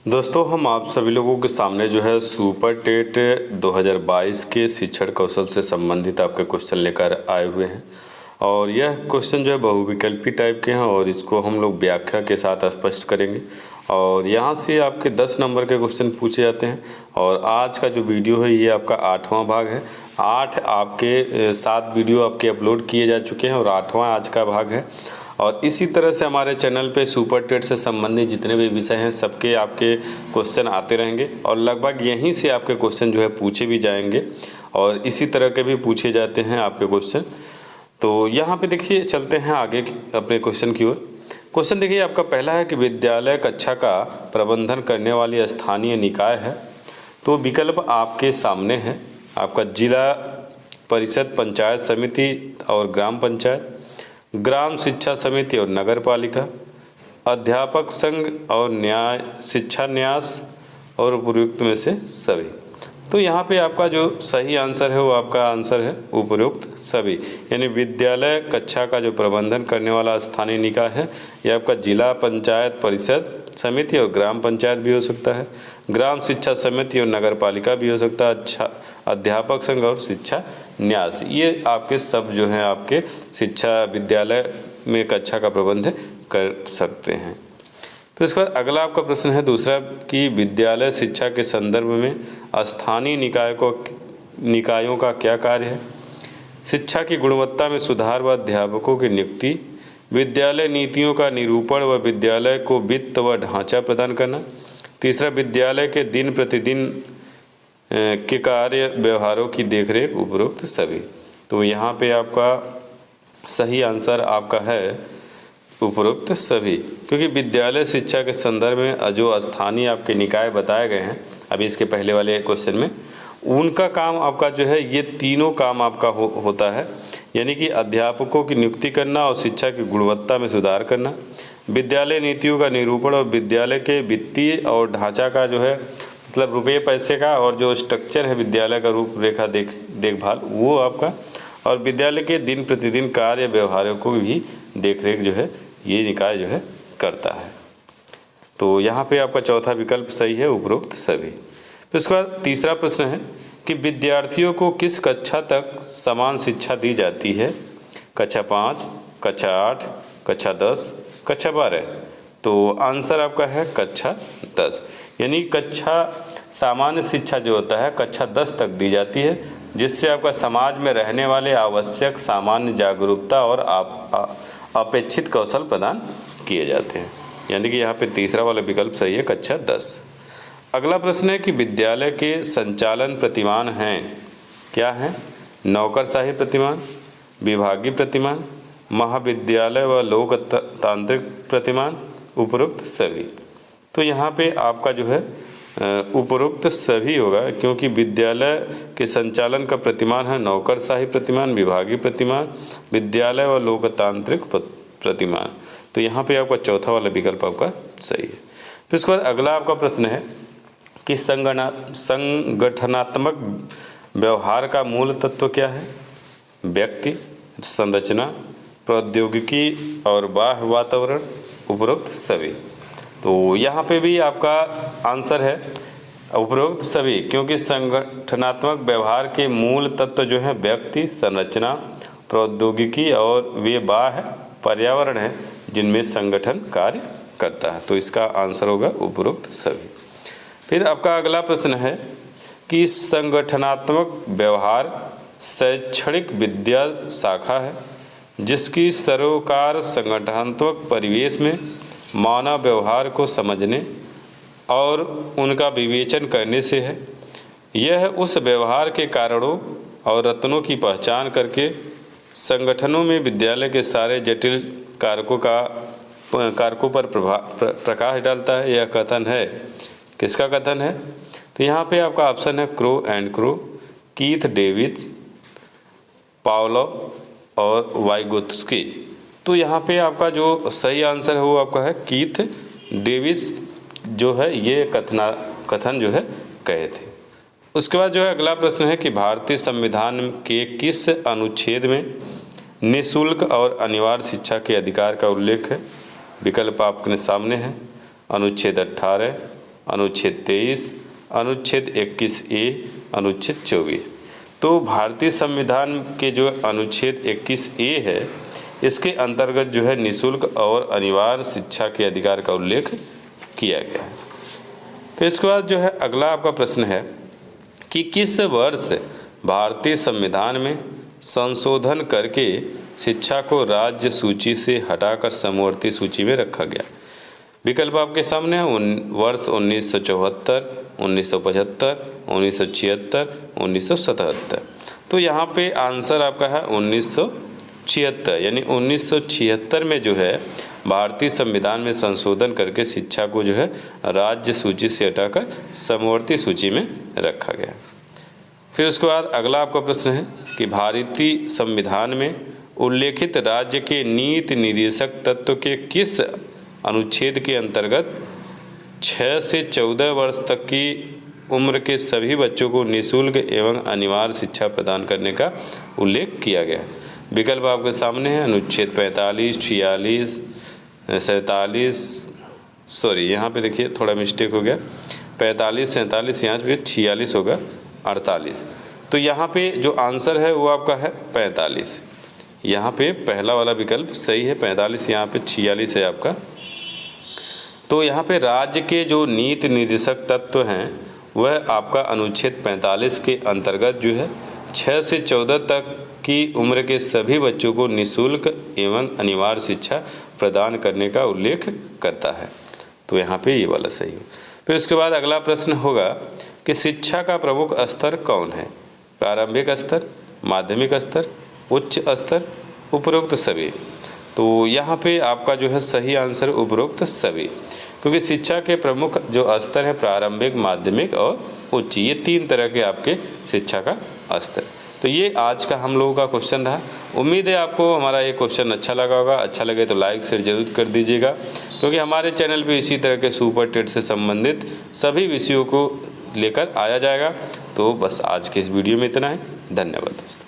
दोस्तों, हम आप सभी लोगों के सामने जो है सुपर टेट 2022 के शिक्षण कौशल से संबंधित आपके क्वेश्चन लेकर आए हुए हैं। और यह क्वेश्चन जो है बहुविकल्पी टाइप के हैं और इसको हम लोग व्याख्या के साथ स्पष्ट करेंगे। और यहाँ से आपके 10 नंबर के क्वेश्चन पूछे जाते हैं। और आज का जो वीडियो है ये आपका 8वां भाग है। 8 आपके 7 वीडियो आपके अपलोड किए जा चुके हैं और 8वां आज का भाग है। और इसी तरह से हमारे चैनल पे सुपर टेट से संबंधित जितने भी विषय हैं सबके आपके क्वेश्चन आते रहेंगे और लगभग यहीं से आपके क्वेश्चन जो है पूछे भी जाएंगे और इसी तरह के भी पूछे जाते हैं आपके क्वेश्चन। तो यहाँ पे देखिए, चलते हैं आगे अपने क्वेश्चन की ओर। क्वेश्चन देखिए, आपका पहला है कि विद्यालय कक्षा का प्रबंधन करने वाली स्थानीय निकाय है। तो विकल्प आपके सामने है, आपका जिला परिषद, पंचायत समिति और ग्राम पंचायत, ग्राम शिक्षा समिति और नगर पालिका, अध्यापक संघ और न्याय शिक्षा न्यास और उपयुक्त में से सभी। तो यहाँ पे आपका जो सही आंसर है वो आपका आंसर है उपयुक्त सभी। यानी विद्यालय कक्षा का जो प्रबंधन करने वाला स्थानीय निकाय है ये आपका जिला पंचायत परिषद समिति और ग्राम पंचायत भी हो सकता है, ग्राम शिक्षा समिति और नगर पालिका भी हो सकता है, अच्छा अध्यापक संघ और शिक्षा न्यास। ये आपके सब जो हैं आपके शिक्षा विद्यालय में कक्षा का प्रबंध कर सकते हैं। फिर इसके बाद अगला आपका प्रश्न है दूसरा कि विद्यालय शिक्षा के संदर्भ में स्थानीय निकायों का क्या कार्य है। शिक्षा की गुणवत्ता में सुधार व अध्यापकों की नियुक्ति, विद्यालय नीतियों का निरूपण व विद्यालय को वित्त व ढांचा प्रदान करना, तीसरा विद्यालय के दिन प्रतिदिन के कार्य व्यवहारों की देखरेख, उपरोक्त सभी। तो यहाँ पे आपका सही आंसर आपका है उपरोक्त सभी, क्योंकि विद्यालय शिक्षा के संदर्भ में जो स्थानीय आपके निकाय बताए गए हैं अभी इसके पहले वाले क्वेश्चन में, उनका काम आपका जो है ये तीनों काम आपका होता है। यानी कि अध्यापकों की नियुक्ति करना और शिक्षा की गुणवत्ता में सुधार करना, विद्यालय नीतियों का निरूपण और विद्यालय के वित्तीय और ढांचा का जो है मतलब रुपये पैसे का और जो स्ट्रक्चर है विद्यालय का रूपरेखा देखभाल वो आपका, और विद्यालय के दिन प्रतिदिन कार्य व्यवहारों को भी देखरेख जो है ये निकाय जो है करता है। तो यहाँ पे आपका चौथा विकल्प सही है उपरोक्त सभी। फिर उसके बाद तीसरा प्रश्न है कि विद्यार्थियों को किस कक्षा तक समान शिक्षा दी जाती है। कक्षा 5, कक्षा 8, कक्षा 10, कक्षा 12। तो आंसर आपका है कक्षा 10। यानी कक्षा सामान्य शिक्षा जो होता है कक्षा 10 तक दी जाती है, जिससे आपका समाज में रहने वाले आवश्यक सामान्य जागरूकता और अपेक्षित कौशल प्रदान किए जाते हैं। यानी कि यहाँ पे तीसरा वाला विकल्प सही है कक्षा 10। अगला प्रश्न है कि विद्यालय के संचालन प्रतिमान हैं, क्या हैं। नौकरशाही प्रतिमान, विभागीय प्रतिमान, महाविद्यालय व लोकतांत्रिक प्रतिमान, उपरोक्त सभी। तो यहाँ पे आपका जो है उपरोक्त सभी होगा, क्योंकि विद्यालय के संचालन का प्रतिमान है नौकरशाही प्रतिमान, विभागीय प्रतिमान, विद्यालय व लोकतांत्रिक प्रतिमान। तो यहाँ पे आपका चौथा वाला विकल्प आपका सही है। फिर उसके बाद अगला आपका प्रश्न है कि संगठनात्मक व्यवहार का मूल तत्व क्या है। व्यक्ति, संरचना, प्रौद्योगिकी और बाह्य वातावरण, उपरोक्त सभी। तो यहाँ पे भी आपका आंसर है उपरोक्त सभी, क्योंकि संगठनात्मक व्यवहार के मूल तत्व जो हैं व्यक्ति, संरचना, प्रौद्योगिकी और वे बाह्य पर्यावरण है जिनमें संगठन कार्य करता है। तो इसका आंसर होगा उपरोक्त सभी। फिर आपका अगला प्रश्न है कि संगठनात्मक व्यवहार शैक्षणिक विद्या शाखा है जिसकी सरोकार संगठनात्मक परिवेश में मानव व्यवहार को समझने और उनका विवेचन करने से है। यह उस व्यवहार के कारणों और रत्नों की पहचान करके संगठनों में विद्यालय के सारे जटिल कारकों पर प्रकाश डालता है। यह कथन है, किसका कथन है। तो यहाँ पे आपका ऑप्शन है crow and crow, Keith David, Pavlov और वाइगोत्स्की। तो यहाँ पे आपका जो सही आंसर है वो आपका है कीथ डेविस जो है ये कथन जो है कहे थे। उसके बाद जो है अगला प्रश्न है कि भारतीय संविधान के किस अनुच्छेद में निःशुल्क और अनिवार्य शिक्षा के अधिकार का उल्लेख है। विकल्प आपके सामने है। अनुच्छेद 18, अनुच्छेद 23, अनुच्छेद 21A, अनुच्छेद 24। तो भारतीय संविधान के जो अनुच्छेद 21A है, इसके अंतर्गत जो है निःशुल्क और अनिवार्य शिक्षा के अधिकार का उल्लेख किया गया है। फिर इसके बाद जो है अगला आपका प्रश्न है कि किस वर्ष भारतीय संविधान में संशोधन करके शिक्षा को राज्य सूची से हटाकर समवर्ती सूची में रखा गया। विकल्प आपके सामने है। वर्ष 1974, 1975, 1976, 1977। तो यहाँ पे आंसर आपका है 1976, यानी 1976 में जो है भारतीय संविधान में संशोधन करके शिक्षा को जो है राज्य सूची से हटाकर समवर्ती सूची में रखा गया। फिर उसके बाद अगला आपका प्रश्न है कि भारतीय संविधान में उल्लेखित राज्य के नीति निर्देशक तत्व के किस अनुच्छेद के अंतर्गत 6 से 14 वर्ष तक की उम्र के सभी बच्चों को निःशुल्क एवं अनिवार्य शिक्षा प्रदान करने का उल्लेख किया गया। विकल्प आपके सामने है। अनुच्छेद 45, 46, 47, सॉरी यहाँ पे देखिए थोड़ा मिस्टेक हो गया, 45, 47, यहाँ पे 46 होगा, 48। तो यहाँ पे जो आंसर है वो आपका है 45। यहाँ पे पहला वाला विकल्प सही है 45, यहाँ पे 46 है आपका। तो यहाँ पे राज्य के जो नीति निर्देशक तत्व हैं वह आपका अनुच्छेद 45 के अंतर्गत जो है 6 से 14 तक की उम्र के सभी बच्चों को निःशुल्क एवं अनिवार्य शिक्षा प्रदान करने का उल्लेख करता है। तो यहाँ पे ये वाला सही हो। फिर उसके बाद अगला प्रश्न होगा कि शिक्षा का प्रमुख स्तर कौन है? प्रारंभिक स्तर, माध्यमिक स्तर, उच्च स्तर, उपरोक्त सभी। तो यहाँ पे आपका जो है सही आंसर उपरोक्त सभी, क्योंकि शिक्षा के प्रमुख जो स्तर है प्रारंभिक, माध्यमिक और उच्च, ये 3 तरह के आपके शिक्षा का स्तर। तो ये आज का हम लोगों का क्वेश्चन रहा। उम्मीद है आपको हमारा ये क्वेश्चन अच्छा लगा होगा। अच्छा लगे तो लाइक शेयर जरूर कर दीजिएगा, क्योंकि हमारे चैनल पे इसी तरह के सुपर टेट से संबंधित सभी विषयों को लेकर आया जाएगा। तो बस आज के इस वीडियो में इतना है। धन्यवाद दोस्तों।